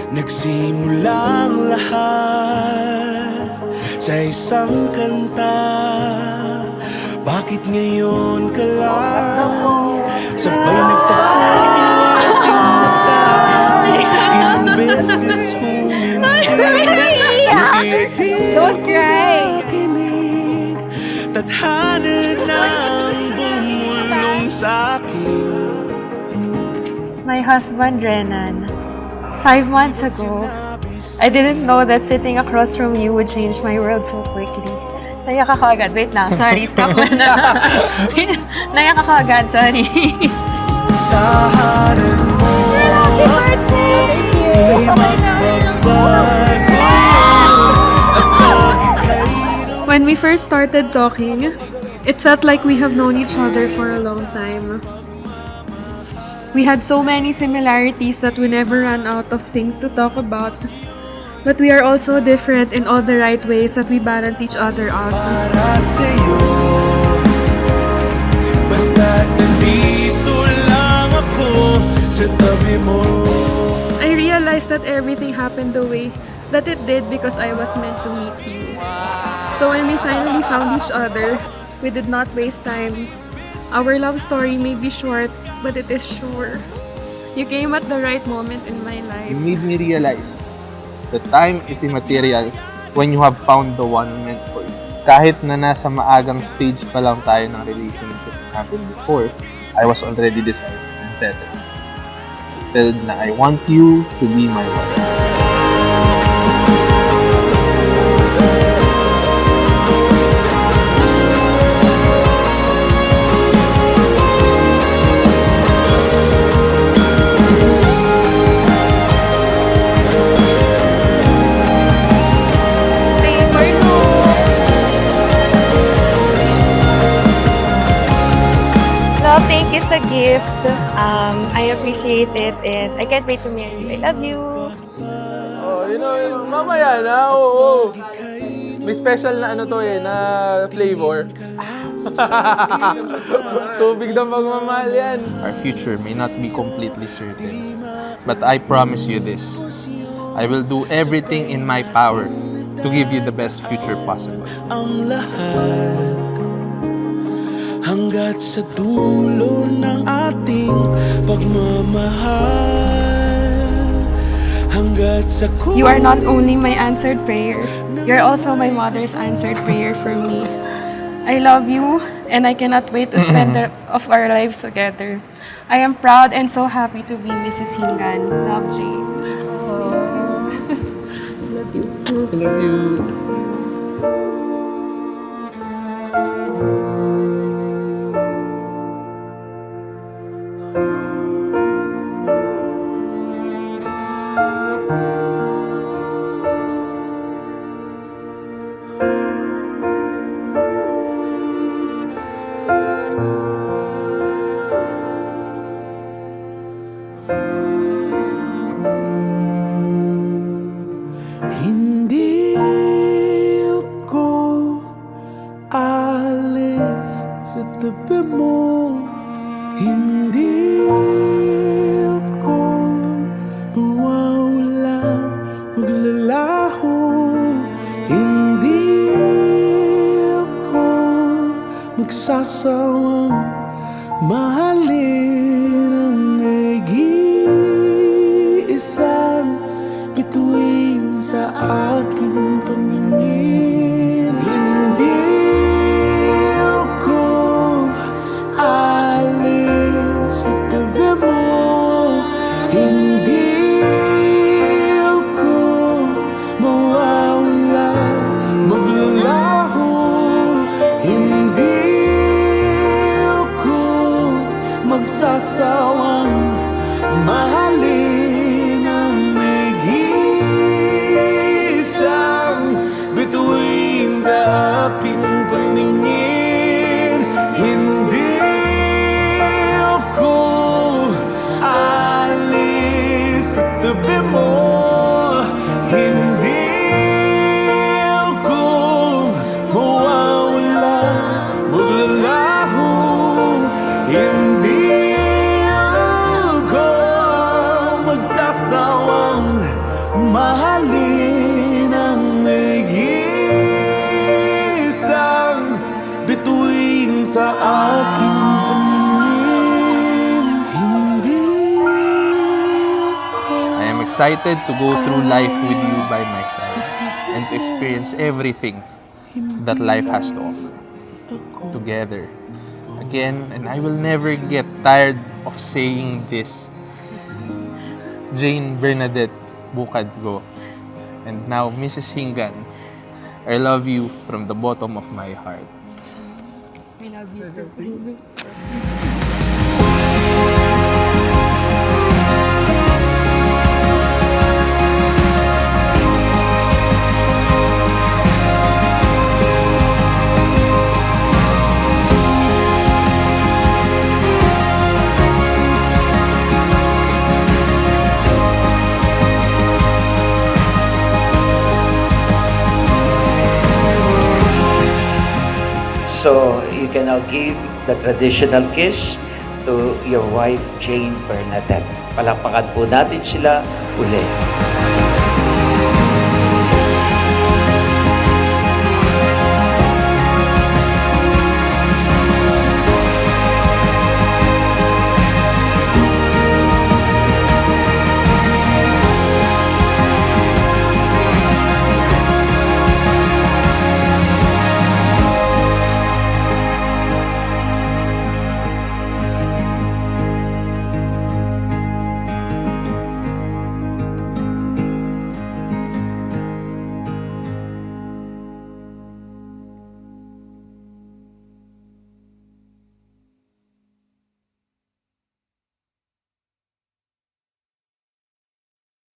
Nagsimulang lahat sa isang kanta. Bakit ngayon ka lang sabay nagtaka ating mata? Ilang beses humindi, Don't cry. makinig. Tadhana ng bumulong sa'kin. My husband, Renan, 5 months ago, I didn't know that sitting across from you would change my world so quickly. Naiyak ako agad. Wait lang. Sorry. Stop na. Naiyak ako agad. Sorry. Tahanan mo, Happy birthday! di magbabago. At pag ika'y When we first started talking, it felt like we have known each other for a long time. We had so many similarities that we never ran out of things to talk about. But we are also different in all the right ways that we balance each other out. para sa'yo, basta't nandito lang ako sa tabi mo. I realized that everything happened the way that it did because I was meant to meet you. So when we finally found each other, we did not waste time. Our love story may be short, but it is sure. You came at the right moment in my life. You made me realize that time is immaterial when you have found the one meant for you. Kahit na nasa maagang stage pa lang tayo ng relationship happened before, I was already decided and settled. Settled na I want you to be my wife. Pray for you. Love, thank you sa gift. I appreciate it and I can't wait to marry you. I love you. Oh, mamaya na, oo. May special na ano to na flavor. Tubig daw magmamahal yan. Our future may not be completely certain, but I promise you this. I will do everything in my power to give you the best future possible. Ang lahat hanggat sa dulo ng ating pagmamahal. Hanggat sa You are not only my answered prayer, you're also my mother's answered prayer for me. I love you and I cannot wait to spend the of our lives together. I am proud and so happy to be Mrs. Hingan. Love, Jane. I love you. hindi ako alis sa tabi mo. Hindi ako mawawala, maglalaho. Hindi ako magsasawang mahalin ang nag-iisang bituin sa aking paningin. Hindi ako alis sa tabi mo. Hindi ako mawawala, maglalaho. Hindi ako magsasawang Mahalin ang may isang bituin sa aking paningin. Hindi I am excited to go through life with you by my side and to experience everything that life has to offer together. Again, and I will never get tired of saying this. Jane Bernadette Bukadgo, and now Mrs. Hingan, I love you from the bottom of my heart. I love you too. So you can now give the traditional kiss to your wife, Jane Bernadette. Palakpakan po natin sila uli.